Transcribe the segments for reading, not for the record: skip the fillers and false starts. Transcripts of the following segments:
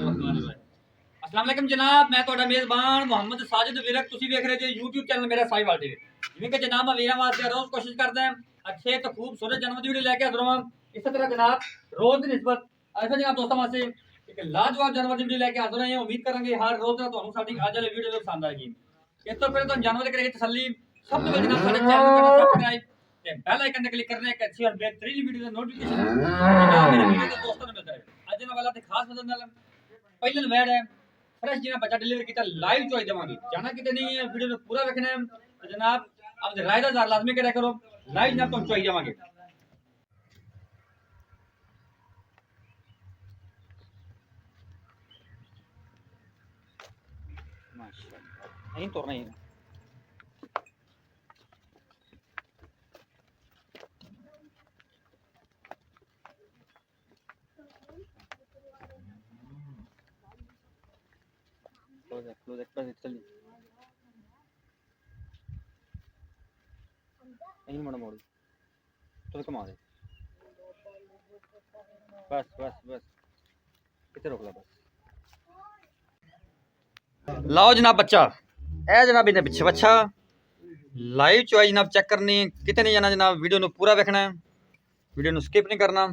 अस्सलाम वालेकुम जनाब, मैं ਤੁਹਾਡਾ ਮੇਜ਼ਬਾਨ ਮੁਹੰਮਦ ਸਾजिद ਵਿਰਕ। ਤੁਸੀਂ ਵੇਖ ਰਹੇ ਜੇ YouTube ਚੈਨਲ ਮੇਰਾ ਸਾਈਵਾਲ ਟੀਵੀ। ਜਿਵੇਂ ਕਿ ਜਨਾਬ ਮੈਂ ਵੀਰਾਂ ਵਾਸਤੇ ਰੋਜ਼ ਕੋਸ਼ਿਸ਼ ਕਰਦਾ ਹਾਂ अच्छे तो खूबसूरत जन्म की वीडियो लेके हाजिर हुआ। इसी तरह जनाब रोज की निस्बत ऐसा जनाब दोस्तों वास्ते एक लाजवाब जानवर की वीडियो लेके हाजिर हैं। उम्मीद करेंगे हर रोज का ਤੁਹਾਨੂੰ ਸਾਡੀ ਅੱਜ ਵਾਲੀ ਵੀਡੀਓ ਪਸੰਦ ਆਏਗੀ। ਇਸ ਤੋਂ ਪਹਿਲਾਂ ਤੁਹਾਨੂੰ ਜਾਨਵਰ ਕਰੇ ਤਸੱਲੀ ਸਭ ਤੋਂ ਪਹਿਲਾਂ ਜਨਾਬ ਸਾਡੇ ਚੈਨਲ ਨੂੰ ਕਰਨਾ ਸਬਸਕ੍ਰਾइब ਤੇ ਬੈਲ ਆਈਕਨ ਤੇ ਕਲਿੱਕ ਕਰਨਾ ਹੈ। ਇੱਕ ਅੱਛੀ और बेहतरीन वीडियो ਦਾ ਨੋਟੀਫਿਕੇਸ਼ਨ ਜਨਾਬ ਮੇਰੇ ਵੀਡੀਓ ਦੇ ਦੋਸਤਾਂ ਨੂੰ ਮਿਲਦਾ ਰਹੇ। ਅੱਜ ਇਹਨਾਂ ਵਾਲਾ ਤੇ ਖਾਸ ਮਦਦ ਨਾਲ ਪਹਿਲਾਂ ਵੈਡ ਹੈ फ्रेश जिन्हें बच्चा डिलीवर किया लाइव चॉइस देवांगे। जाना कितने नहीं है, वीडियो में पूरा देखना है तो जनाब आप राय का लाजमी करा करो। लाइव जनाब तुम चॉइस देवांगे। माशाल्लाह नहीं तोड़ना ही क्लोज चल नहीं मड़ा मोड़ तो कमा दे बस बस बस कितने रोक ला बस। लाओ जनाब बच्चा ए जनाब इन्हें पीछे बच्चा लाइव चॉइस जनाब चेक करनी कितने नहीं जाना जनाब। वीडियो ਨੂੰ पूरा देखना है, वीडियो ਨੂੰ स्किप नहीं करना।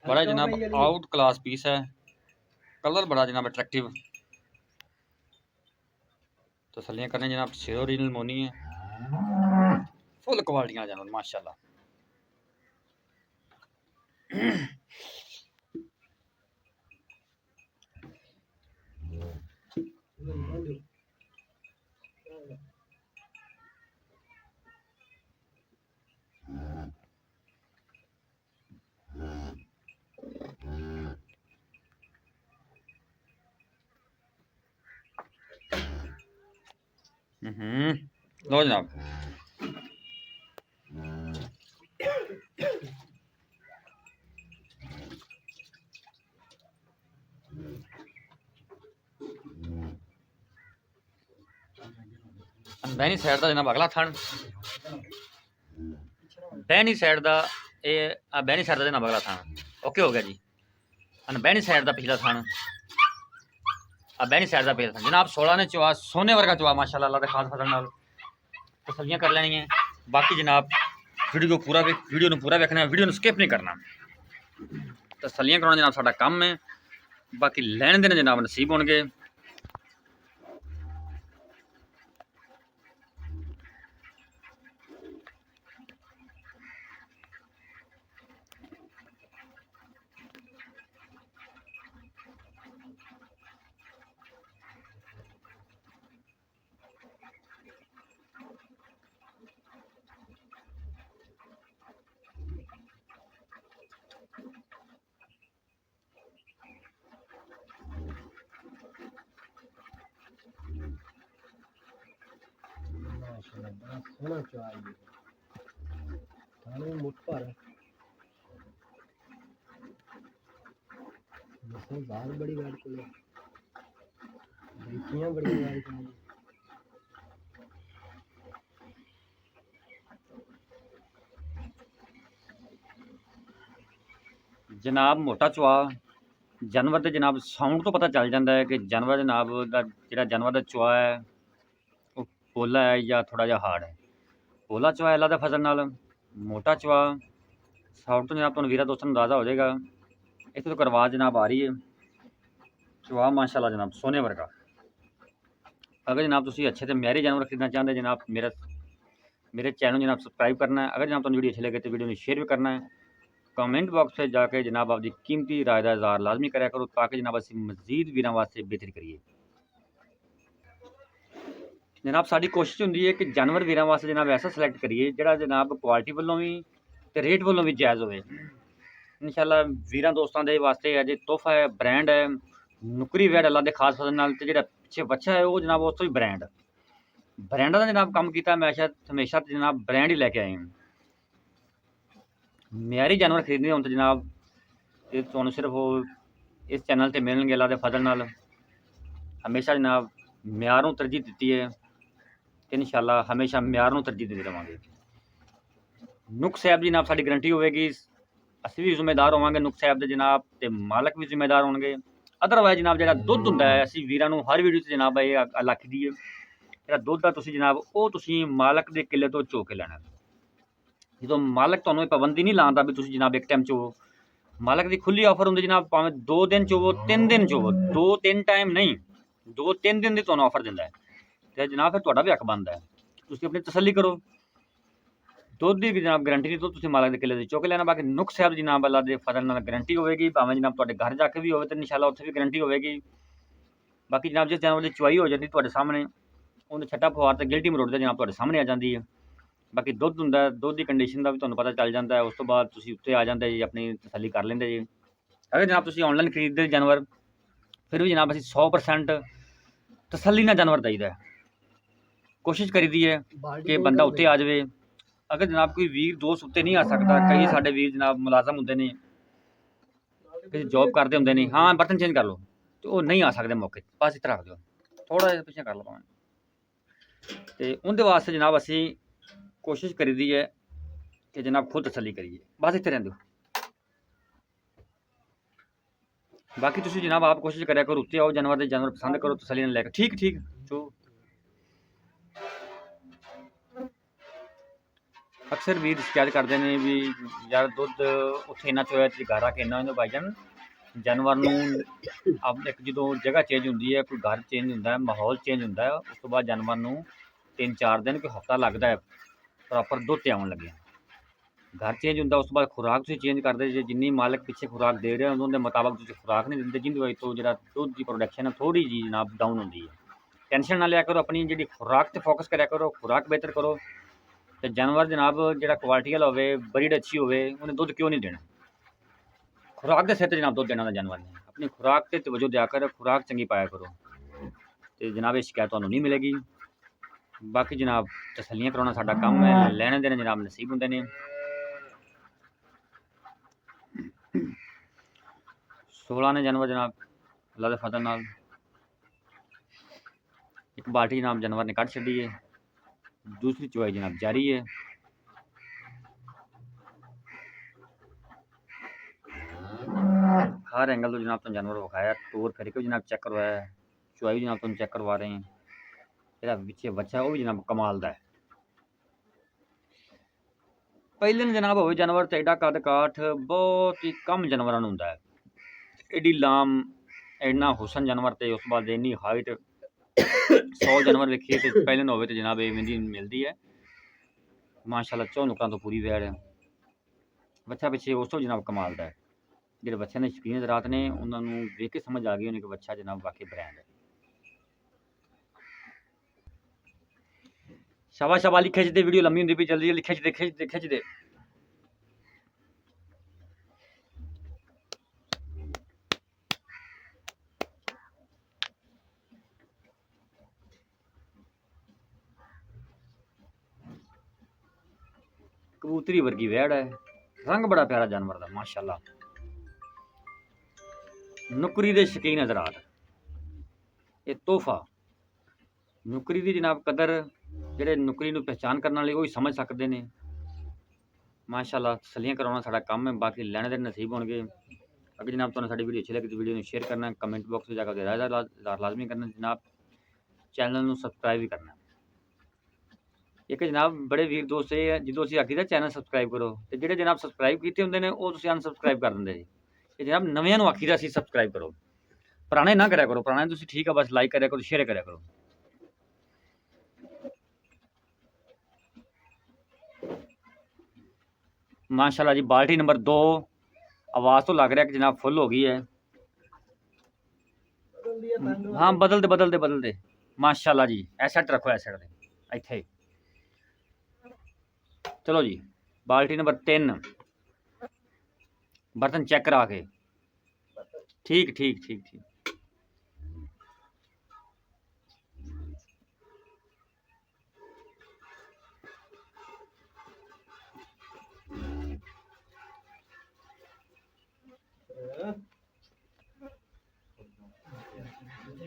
बड़ा जनाब आउट क्लास पीस है, कलर बड़ा जनाब अट्रैक्टिव। तसल्लियां करने जनाब शेर ओरिजिनल मोनी है, फुल क्वालिटी वाला जानवर माशाल्लाह। लो जनाब बैनी साइड का जनाब अगला थन बैनी साइड का बैनी साइड का जनाब अगला थन ओके हो गया जी। बैनी साइड का पिछला थन बैनी साइड का पिछला थन जनाब 16 ने चुआ सोने वर्गा चुआ माशाल्लाह अल्लाह के खास फजल नाल तसल्लियां कर लेनी है। बाकी जनाब वीडियो को पूरा देखना है, वीडियो को स्किप नहीं करना। तसल्लियां कराना जनाब साडा काम है, बाकी लैन देने जनाब नसीब होणगे। सोना चाहिए थाने मुठ पर बाल बड़ी बात को बड़ी बात को जनाब मोटा चुआ जानवर के जनाब साउंड तो पता चल जाता है कि जानवर जनाब का जो जानवर का चुआ है वो पोला है या थोड़ा जहा हार्ड है। पोला चुआ अल्लाह के फजल नाल, मोटा चुआ साउंड तो जनाब तुम वीरा दोस्तों अंदाज़ा हो जाएगा। इतने तक आवाज़ जनाब आ रही है। चुआ माशाल्लाह जनाब सोने वर्गा। अगर जनाब तुम अच्छे तो म्यारी जानवर खरीदना चाहते जनाब मेरे चैनल जनाब सबसक्राइब करना है। अगर जनाब तुम वीडियो अच्छी लगे तो वीडियो में शेयर भी करना है। कमेंट बॉक्स से जाके जनाब आपकी कीमती राय का इज़हार लाजमी करा करो ताकि जनाब असी मजीद वीरों वास्ते बेहतरी करिए। जनाब साड़ी कोशिश होंगी है कि जानवर वीरों वास्ते जनाब ऐसा सिलेक्ट करिए जो जनाब क्वालिटी वालों भी तो रेट वालों भी जायज़ हो। इंशाल्लाह वीरों दोस्तों के वास्ते अजे तोहफा है, ब्रांड है नुकरी वैड अल्लाह के खास फजल नाल। जो पिछे बच्चा है वो जनाब उस तो भी ब्रांडा का जनाब काम किया। मैं हमेशा जनाब ब्रांड ही लैके आए हैं। म्यारी जानवर खरीदने हों तो जनाब ये तो सिर्फ इस चैनल ते मिलणगे अल्लाह दे फजल नाल। हमेशा जनाब म्यार नूं तरजीह दित्ती है ते इंशाअल्लाह हमेशा म्यार नूं तरजीह देते रहांगे। नुक्स ऐप जनाब साडी गारंटी होवेगी, ਅਸੀਂ ਵੀ ਜ਼ਿੰਮੇਦਾਰ ਹੋਵਾਂਗੇ ਨੁਕਸ ਐਪ ਦੇ ਜਨਾਬ ਤੇ ਮਾਲਕ ਵੀ ਜ਼ਿੰਮੇਦਾਰ ਹੋਣਗੇ। ਅਦਰਵਾਈਜ਼ ਜਨਾਬ ਜਿਹੜਾ ਦੁੱਧ ਹੁੰਦਾ ਹੈ, ਅਸੀਂ ਵੀਰਾਂ ਨੂੰ ਹਰ ਵੀਡੀਓ 'ਚ ਜਨਾਬ ਇਹ ਗੱਲ ਆਖੀਦੀ ਹੈ, ਜਿਹੜਾ ਦੁੱਧ ਆ ਤੁਸੀਂ ਜਨਾਬ ਉਹ ਤੁਸੀਂ ਮਾਲਕ ਦੇ ਕਿੱਲੇ ਤੋਂ ਚੋ ਕੇ ਲੈਣਾ। ਜਦੋਂ ਮਾਲਕ ਤੁਹਾਨੂੰ ਇਹ ਪਾਬੰਦੀ ਨਹੀਂ ਲਾਉਂਦਾ ਵੀ ਤੁਸੀਂ ਜਨਾਬ ਇੱਕ ਟਾਈਮ ਚੋਵੋ, ਮਾਲਕ ਦੀ ਖੁੱਲੀ ਆਫਰ ਹੁੰਦੀ ਜਨਾਬ, ਭਾਵੇਂ 2 ਦਿਨ ਚੋਵੋ 3 ਦਿਨ ਚੋਵੋ, 2-3 ਟਾਈਮ ਨਹੀਂ 2-3 ਦਿਨ ਦੀ ਤੁਹਾਨੂੰ ਆਫਰ ਦਿੰਦਾ ਹੈ ਤੇ ਜਨਾਬ ਫਿਰ ਤੁਹਾਡਾ ਵੀ ਹੱਕ ਬਣਦਾ ਹੈ ਤੁਸੀਂ ਆਪਣੀ ਤਸੱਲੀ ਕਰੋ। ਦੁੱਧ ਦੀ ਜਨਾਬ ਗਰੰਟੀ ਨਹੀਂ, ਦੁੱਧ ਤੁਸੀਂ ਮਾਲਕ ਦੇ ਕਿੱਲੇ ਦੇ ਚੁੱਕ ਲੈਣਾ। ਬਾਕੀ ਨੁਕਸ ਸਾਹਿਬ ਜਨਾਬ ਅੱਲਾ ਦੇ ਫਜ਼ਲ ਨਾਲ ਗਰੰਟੀ ਹੋਵੇਗੀ, ਭਾਵੇਂ ਜਨਾਬ ਤੁਹਾਡੇ ਘਰ ਜਾ ਕੇ ਵੀ ਹੋਵੇ ਤਾਂ ਇਨਸ਼ਾਅੱਲਾ ਉੱਥੇ ਵੀ ਗਰੰਟੀ ਹੋਵੇਗੀ। ਬਾਕੀ ਜਨਾਬ ਜਿਸ ਜਾਨਵਰ ਦੀ ਚੁਆਈ ਹੋ ਜਾਂਦੀ ਤੁਹਾਡੇ ਸਾਹਮਣੇ, ਉਹਨੇ ਛੱਟਾ ਫੁਆਰ ਤੇ ਗਿਲਟੀ ਮਰੋੜ ਦੇ ਜਨਾਬ ਤੁਹਾਡੇ ਸਾਹਮਣੇ ਆ ਜਾਂਦੀ ਹੈ। ਬਾਕੀ ਦੁੱਧ ਹੁੰਦਾ, ਦੁੱਧ ਦੀ ਕੰਡੀਸ਼ਨ ਦਾ ਵੀ ਤੁਹਾਨੂੰ ਪਤਾ ਚੱਲ ਜਾਂਦਾ ਹੈ। ਉਸ ਤੋਂ ਬਾਅਦ ਤੁਸੀਂ ਉੱਤੇ ਆ ਜਾਂਦੇ ਜੀ, ਆਪਣੀ ਤਸੱਲੀ ਕਰ ਲੈਂਦੇ ਜੀ। ਅਗਰ ਜਨਾਬ ਤੁਸੀਂ ਆਨਲਾਈਨ ਖਰੀਦਦੇ ਜਾਨਵਰ, ਫਿਰ ਵੀ ਜਨਾਬ ਅਸੀਂ 100% ਤਸੱਲੀ ਨਾਲ ਜਾਨਵਰ ਦਈਦਾ, ਕੋਸ਼ਿਸ਼ ਕਰੀਦੀ ਹੈ ਕਿ ਬੰਦਾ ਉੱਤੇ ਆ ਜਾਵੇ। अगर जनाब कोई वीर दोस्त उत्ते नहीं आ सकता, कई साढ़े वीर जनाब मुलाजम होंगे ने, किसी जॉब करते होंगे ने, हाँ बर्तन चेंज कर लो, तो वो नहीं आ सकते मौके, बस इतना रख दो, थोड़ा जिहा पिछे कर लो भावें। तो उनके वास्ते जनाब असी कोशिश करी दी है कि जनाब खुद तसली करिए, बस इतने रहंदे हो। बाकी तुसीं जनाब आप कोशिश करिया करो, उत्ते आओ जानवर दे, जानवर पसंद करो, तसली नाल लैके ठीक ठीक जो। अक्सर वीर शिकायत करते हैं भी यार दुध उत्थे इन्ना चोया घर आके इन्ना इन्ना भाई जान जानवर नूं अब एक जो जगह चेंज होंदी है, कोई घर चेंज होंदा है, माहौल चेंज होंदा है, उस तो बाद जानवर नूं 3-4 दिन कोई हफ्ता लगता है प्रॉपर दुध ते आउण लगे। घर चेंज होंदा, उस तो बाद खुराक तुसीं चेंज करदे जे, जिन्नी मालक पिछे खुराक दे रहे उन्होंने मुताबिक तुसीं खुराक नहीं दिंदे, जिंदी वजह तो जिहड़ा दुध की प्रोडक्शन है थोड़ी जी जनाब डाउन होंदी है। टेंशन ना लिया करो, अपनी जिहड़ी खुराक ते फोकस करिया करो, खुराक बेहतर करो तो जानवर जनाब जो क्वालिटी वाला हो, ब्रीड अच्छी हो, उन्हें दुध क्यों नहीं देना। खुराक के सिर पर जनाब दुध देना जानवर ने, अपनी खुराक से तवज्जो दिया कर, खुराक चंगी पाया करो तो जनाब ये शिकायत तुहानूं नहीं मिलेगी। बाकी जनाब तसलियाँ कराना साडा काम है, लेने देने जनाब नसीब होंदे ने। 16 ने जानवर जनाब अल्लाह दे फजल नाल, एक बाल्टी जनाब जानवर ने कट छड्डी है, दूसरी चुवाई जनाब जारी है। हर एंगल तो जनाब तुम जानवर विखाया, टूर फिर के जनाब चेक करवाया, चुवाई जनाब तुम चेक करवा रहे हैं। ਇਹਦਾ ਪਿੱਛੇ ਬੱਚਾ ਉਹ ਵੀ ਜਨਾਬ ਕਮਾਲ ਦਾ ਹੈ। ਪਹਿਲੇ ਨੂੰ ਜਨਾਬ ਹੋਵੇ ਜਾਨਵਰ ਤੇ ਐਡਾ ਕੱਦ ਕਾਠ ਬਹੁਤ ਹੀ ਕਮ ਜਾਨਵਰਾਂ ਨੂੰ ਹੁੰਦਾ ਹੈ, ਐਡੀ ਲਾਮ ਇੰਨਾ ਹੁਸਨ ਜਾਨਵਰ ਤੇ ਉਸ ਤੋਂ ਬਾਅਦ ਇੰਨੀ ਹਾਈਟ 100 ਜਾਨਵਰ ਵੇਖੀਏ ਤੇ ਪਹਿਲੇ ਨੂੰ ਹੋਵੇ ਤੇ ਜਨਾਬ ਇਹ ਵਿੰਦੀ ਮਿਲਦੀ ਹੈ ਮਾਸ਼ਾਅੱਲਾ। 4 ਨੁਕਰਾਂ ਤੋਂ ਪੂਰੀ ਵੈੜ ਹੈ, ਬੱਚਾ ਪਿੱਛੇ ਉਸ ਤੋਂ ਜਨਾਬ ਕਮਾਲ ਦਾ ਹੈ। ਜਿਹੜੇ ਬੱਚਿਆਂ ਦੇ ਸ਼ੌਕੀਨ ਰਾਤ ਨੇ ਉਹਨਾਂ ਨੂੰ ਵੇਖ ਕੇ ਸਮਝ ਆ ਗਈ ਉਹਨੇ ਕਿ ਬੱਚਾ ਜਨਾਬ ਵਾਕਈ ਬ੍ਰਾਂਡ ਹੈ। शाबाश शाबाश लिखे दे, वीडियो लंबी होंदी भी जल्दी लिखे दे खिच दे। कबूतरी वर्गी वैड़ है, रंग बड़ा प्यारा जानवर का माशाअल्लाह। नुकरी दे शौकीन हज़रात, ये तोहफा नुकरी दी जनाब कदर ਜਿਹੜੇ ਨੁਕਰੀ ਨੂੰ ਪਹਿਚਾਨ ਕਰਨ ਵਾਲੇ ਉਹ ਹੀ ਸਮਝ ਸਕਦੇ ਨੇ ਮਾਸ਼ਾਅੱਲਾ। ਤਸੱਲੀਆਂ ਕਰਾਉਣਾ ਸਾਡਾ ਕੰਮ ਹੈ, ਬਾਕੀ ਲੈਣੇ ਦੇ ਨਸੀਬ ਹੋਣਗੇ। ਅਗਰ ਜਨਾਬ ਤੁਹਾਨੂੰ ਸਾਡੀ ਵੀਡੀਓ ਅੱਛੀ ਲੱਗੀ ਤਾਂ ਵੀਡੀਓ ਨੂੰ ਸ਼ੇਅਰ ਕਰਨਾ, ਕਮੈਂਟ ਬਾਕਸ ਵਿੱਚ ਜਾ ਕੇ ਰਾਏ ਦਾ ਲਾਜ਼ਮੀ ਕਰਨਾ ਜਨਾਬ, ਚੈਨਲ ਨੂੰ ਸਬਸਕ੍ਰਾਈਬ ਵੀ ਕਰਨਾ। ਇੱਕ ਜਨਾਬ ਬੜੇ ਵੀਰ ਦੋਸਤ ਇਹ ਜਦੋਂ ਅਸੀਂ ਆਖੀਦਾ ਚੈਨਲ ਸਬਸਕ੍ਰਾਈਬ ਕਰੋ ਤੇ ਜਿਹੜੇ ਜਨਾਬ ਸਬਸਕ੍ਰਾਈਬ ਕੀਤੇ ਹੁੰਦੇ ਨੇ ਉਹ ਤੁਸੀਂ ਅਨਸਬਸਕ੍ਰਾਈਬ ਕਰ ਦਿੰਦੇ ਜੀ। ਇਹ ਜਨਾਬ ਨਵਿਆਂ ਨੂੰ ਆਖੀਦਾ ਅਸੀਂ ਸਬਸਕ੍ਰਾਈਬ ਕਰੋ, ਪੁਰਾਣੇ ਨਾ ਕਰਿਆ ਕਰੋ। ਪੁਰਾਣੇ ਤੁਸੀਂ ਠੀਕ ਆ ਬਸ ਲਾਈਕ ਕਰਿਆ ਕਰੋ, ਸ਼ੇਅਰ ਕਰਿਆ ਕਰੋ। माशाल्लाह जी बाल्टी नंबर 2 आवाज़ तो लग रहा है कि जनाब फुल हो गई है। हाँ बदलते माशाल्लाह जी एसेट रखो, एसेट दे इत्थे। चलो जी बाल्टी नंबर 3 बर्तन चेक करा के ठीक ठीक ठीक ठीक। ये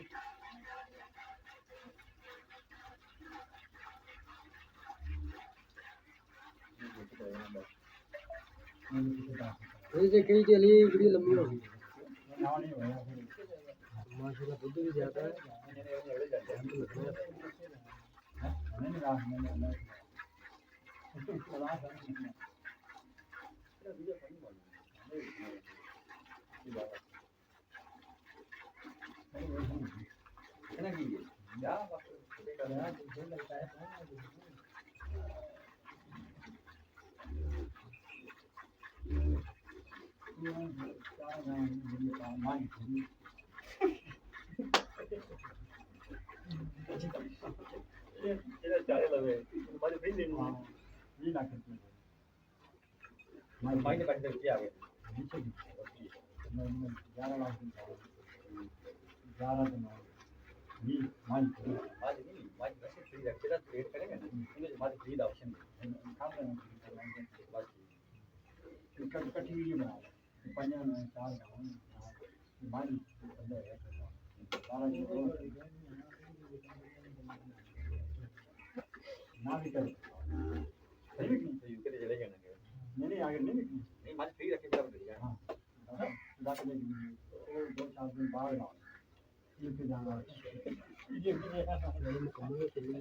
देखिए चली वीडियो लंबी हो गई माशाल्लाह दूध भी ज्यादा मुकम्मल चली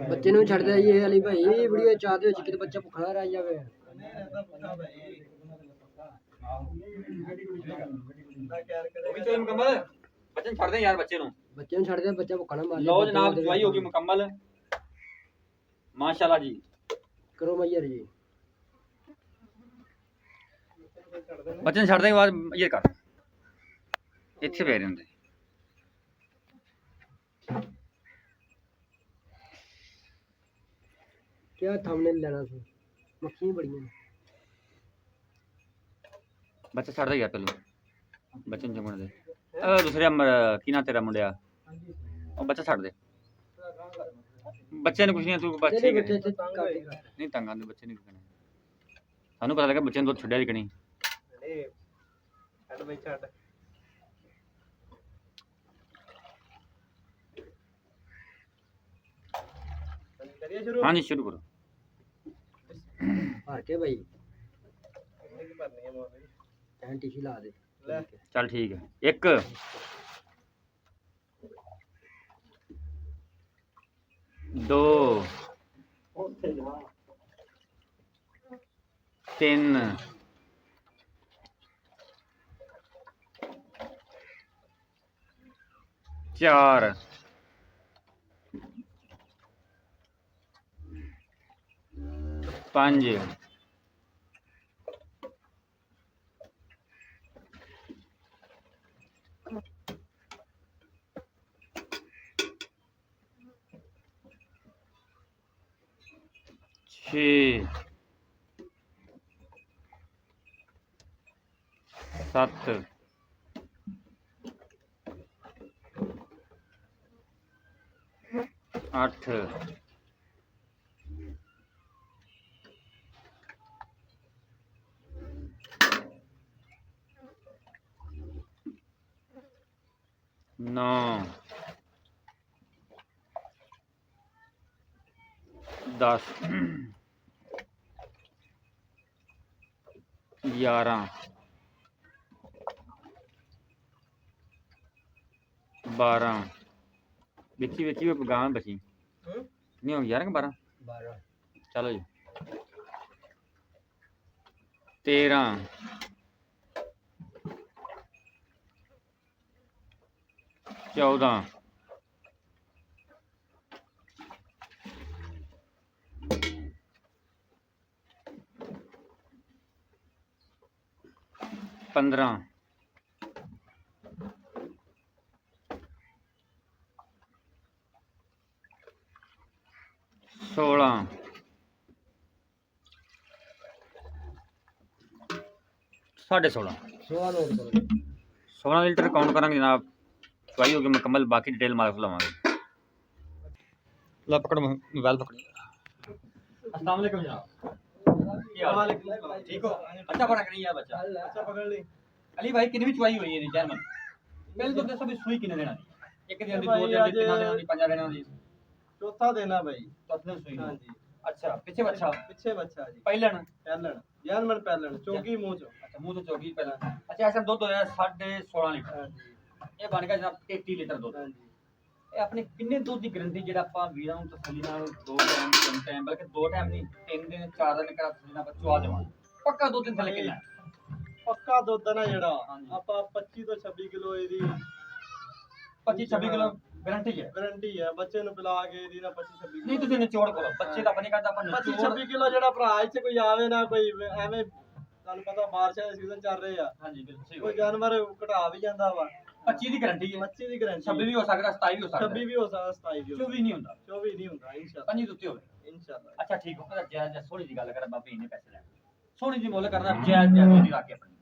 ਬੱਚੇ ਨੂੰ ਛੱਡ ਦੇ ਇਹ ਅਲੀ ਭਾਈ ਵੀਡੀਓ ਚਾਹਦੇ ਹੋ ਕਿ ਬੱਚਾ ਭੁੱਖਾ ਨਾ ਰਹਿ ਜਾਵੇ ਉਹ ਵੀ ਚੋਈ ਮੁਕੰਮਲ ਬੱਚੇ ਛੱਡ ਦੇ ਯਾਰ ਬੱਚੇ ਨੂੰ ਛੱਡ ਦੇ ਬੱਚਾ ਭੁੱਖਾ ਨਾ ਮਾਰ ਲਓ ਜਨਾਬ ਦਵਾਈ ਹੋ ਗਈ ਮੁਕੰਮਲ ਮਾਸ਼ਾਅੱਲਾ ਜੀ ਕਰੋ ਮਈਰ ਜੀ ਬੱਚੇ ਨੂੰ ਛੱਡ ਦੇ ਬਾਅਦ ਇਹ ਕਰ ਇੱਥੇ ਪੈ ਰਹਿੰਦੇ क्या थंबनेल लेना था मक्खियां बड़ियां ਬੱਚਾ ਛੱਡ ਦੇ ਯਾਰ ਪਹਿਲੋਂ ਬੱਚੇ ਨੂੰ ਜੰਮਣ ਦੇ ਦੂਸਰੇ ਕੀ ਨਾ ਤੇਰਾ ਮੁੰਡਿਆ ਉਹ ਬੱਚਾ ਛੱਡ ਦੇ ਬੱਚੇ ਨੂੰ ਕੁਛ ਨਹੀਂ ਤੂੰ ਬੱਚੇ ਨਹੀਂ ਤੰਗਾਂ ਦੇ ਬੱਚੇ ਨਹੀਂ ਕਰਨੇ ਸਾਨੂੰ ਪਤਾ ਲੱਗਾ ਬੱਚੇ ਨੂੰ ਦੁੱਧ ਛੱਡਿਆ ਕਿ ਨਹੀਂ ਛੱਡ ਬਈ ਛੱਡ हाँ जी शुरू करो भर के भाई टिशू ला दे चल ठीक है एक दो तीन चार पांच छः सत्त अठ नौ दस 11 12 बिची बिची भी गां बची नहीं हो 11 के 12 चलो जी 13 14 15 16 16.5 16 ਨੋਟ ਕਰੋ 16 ਲੀਟਰ ਕਾउंट ਕਰਾਂਗੇ जनाब चवाई होगी मुकम्मल बाकी डिटेल मार्क्स लवांगे ला पकड़ मोबाइल पकड़ अस्सलाम वालेकुम जनाब वालेकुम ठीक हो अच्छा पढ़ा नहीं है बच्चा अच्छा पकड़ ली अली भाई कितनी चवाई हुई है जर्मन पहले तो दसो भी सुई किने देना एक दिन दी भाई दो दिन दी आज- तीन दिन दी पांच दिन दी चौथा देना भाई तसले सुई हाँ जी अच्छा पीछे बच्चा पिछे बच्चा जी पहलन पैलन जर्मन पैलन चौकी मुंह चो अच्छा मुंह तो चौकी पहला अच्छा ऐसा दूध होया 16.5 लीटर हाँ जी ਇਹ ਬਣ ਗਿਆ ਜਨਾਬ 33 ਲੀਟਰ ਦੁੱਧ हाँ जी ਇਹ ਆਪਣੇ ਕਿੰਨੇ ਦੁੱਧ ਦੀ ਗਰੰਟੀ ਜਿਹੜਾ ਆਪਾਂ ਵੀਰਾਂ ਨੂੰ ਤਸੱਲੀ ਨਾਲ 2 ਟਾਈਮ 3 ਟਾਈਮ ਬਲਕਿ 2 ਟਾਈਮ ਨਹੀਂ 3 ਦਿਨ 4 ਦਿਨ ਕਰਾ ਤਸੱਲੀ ਨਾਲ ਚਵਾ ਦੇਵਾਂ ਪੱਕਾ 2 ਦਿਨ ਥੱਲੇ ਕਿੰਨਾ ਪੱਕਾ ਦੁੱਧ ਆ ਨਾ ਜਿਹੜਾ ਹਾਂਜੀ। ਆਪਾਂ 25 ਤੋਂ 26 ਕਿਲੋ ਇਹਦੀ 25 26 ਕਿਲੋ ਗਰੰਟੀ ਹੈ ਗਾਰੰਟੀ ਹੈ ਬੱਚੇ ਨੂੰ ਪਿਲਾ ਕੇ ਇਹਦੀ ਨਾ 25 26 ਨਹੀਂ ਤੁਸੀਂ ਨਿਚੋੜ ਕਰੋ ਬੱਚੇ ਦਾ ਆਪਣੇ ਕਰਦਾ ਆਪਾਂ 25 ਨਿਚੋੜ 26 ਕਿਲੋ ਜਿਹੜਾ ਭਰਾ ਇੱਥੇ ਕੋਈ ਆਵੇ ਨਾ ਕੋਈ ਐਵੇਂ ਤੁਹਾਨੂੰ ਪਤਾ ਬਾਰਿਸ਼ਾਂ ਦੇ ਸੀਜ਼ਨ ਚੱਲ ਰਹੇ ਆ ਹਾਂਜੀ ਬਿਲਕੁਲ ਸਹੀ ਕੋਈ ਜਾਨਵਰ ਘਟਾ ਵੀ ਜਾਂਦਾ ਵਾ 25 ਦੀ ਗਰੰਟੀ ਹੈ 25 ਦੀ ਗਾਰੰਟੀ 26 ਵੀ ਹੋ ਸਕਦਾ 27 ਵੀ ਹੋ ਸਕਦਾ 26 ਵੀ ਹੋ ਸਕਦਾ 27 ਵੀ ਹੋ 24 ਨਹੀਂ ਹੁੰਦਾ ਸਕਦਾ 24 ਨਹੀਂ ਹੁੰਦਾ ਇਨਸ਼ਾਅੱਲਾ 25 ਦੇ ਉੱਤੇ ਹੋਵੇ ਇਨਸ਼ਾਅੱਲਾ ਅੱਛਾ ਠੀਕ ਹੋ ਉਹਦਾ ਜਾਇਜ਼ ਜਾਂ ਸੋਹਣੀ ਦੀ ਗੱਲ ਕਰ ਬਾਬੇ ਇਹਨੇ ਪੈਸੇ ਲੈਣੇ ਸੋਹਣੀ ਦੀ ਮੁੱਲ ਕਰਨਾ ਜਾਇਜ਼ ਜਾਇਜ਼ ਉਹਦੀ ਰੱਖ ਕੇ ਆਪਣੀ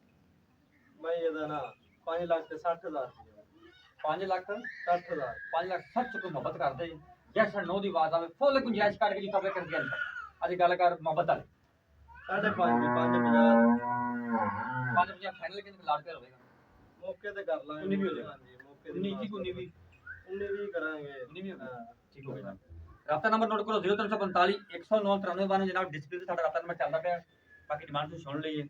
ਮੈਂ ਇਹਦਾ ਨਾ 5 ਲੱਖ ਤੇ 60,000 5 ਲੱਖ 60,000 5 ਲੱਖ ਸੱਚ ਤੋਂ ਮੁਹੱਬਤ ਕਰਦੇ ਜੈਸਾ ਨੋ ਦੀ ਆਵਾਜ਼ ਆਵੇ ਫੁੱਲ ਗੁੰਜਾਇਸ਼ ਕੱਢ ਕੇ ਜਿੱਥੇ ਕਰ ਦਿਆ ਅੱਜ ਗੱਲ ਕਰ ਮੁਹੱਬਤ ਵਾਲੇ 5.5 5.50 ਪੰਜ ਪੰਜਾਹ ਫਾਈਨਲ ਕਿੰਨੇ ਲਾੜ ਕੇ ਹੋਵੇਗਾ ਮੌਕੇ ਤੇ ਕਰ ਲਾਂਗੇ ਉਨੀ ਵੀ ਹੋ ਜਾਏ। ਹਾਂਜੀ ਮੌਕੇ ਉਨੀ ਕੀ ਉਨੀ ਵੀ 19 ਵੀ ਕਰਾਂਗੇ ਉਨੀ ਵੀ ਹਾਂ। ਠੀਕ ਹੋ ਗਿਆ ਰਾਬਤਾ ਨੰਬਰ ਨੋਟ ਕਰੋ 0345 109 9392 ਜਨਾਬ ਡਿਸਪਲੇ ਤੇ ਸਾਡਾ ਰਾਬਤਾ ਨੰਬਰ ਚੱਲਦਾ ਪਿਆ ਬਾਕੀ ਡਿਮਾਂਡ ਤੁਸੀਂ ਸੁਣ ਲਈਏ